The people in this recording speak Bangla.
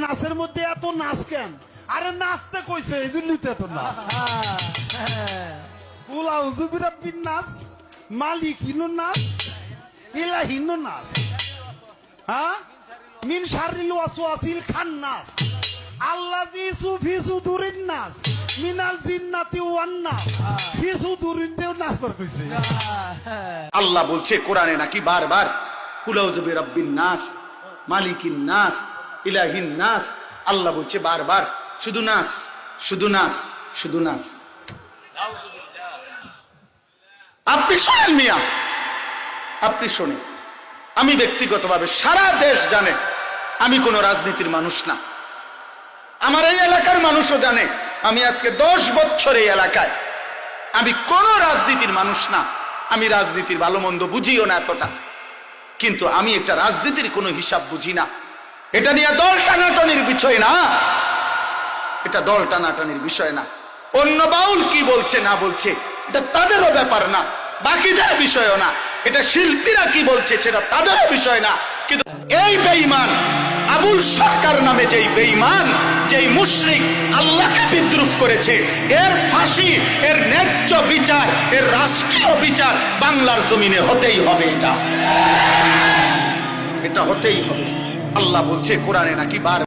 নাচের মধ্যে এত নাচ কেন? আরে নাচতে কইছে এই জন্যই তো এত নাচ। নাচ, মালিক হিনো নাচ, ইলা হিনো নাচ, হ্যাঁ মিন শারিল ওয়াসওয়াসিল খান্নাস, আল্লাযী সুফি সুদুরিন নাস মিনাল জিন্নাতি ওয়ান নাস, ফি সুদুরিন দেও নাচ কর কইছে। আল্লাহ বলছে কোরআনে নাকি বারবার কুল আউযু বিরাব্বিন নাস, মালিকিন নাস, ইলাহিন নাস। আল্লাহ বলছে বারবার শুধু নাস, শুধু নাস, শুধু নাস। আপনি শোনেন মিয়া, আপনি শোনেন। আমি ব্যক্তিগতভাবে সারা দেশ জানে আমি কোন রাজনীতির মানুষ না। আমার এই এলাকার মানুষও জানে আমি আজকে 10 বছর এই এলাকায়, আমি কোন রাজনীতির মানুষ না। আমি রাজনীতির ভালো মন্দ বুঝিও না এতটা, কিন্তু আমি একটা রাজনীতির কোনো হিসাব বুঝি না। এটা নিয়ে দল টানাটানির বিষয় না, এটা দল টানাটানির বিষয় না। অন্য বাউল কি বলছে না বলছে এটা তাদেরও ব্যাপার না, বাকিদের বিষয়ও না। এটা শিল্পীরা কি বলছে সেটা তাদেরও বিষয় না। কিন্তু এই বেঈমান আবুল সরকার নামে যেই বেঈমান, যেই মুশরিক আল্লাহকে বিদ্রুপ করেছে, এর ফাঁসি, এর ন্যায্য বিচার, এর রাষ্ট্রীয় বিচার বাংলার জমিনে হতেই হবে। এটা হতেই হবে। আল্লাহ বলছে কোরআনে নাকি বার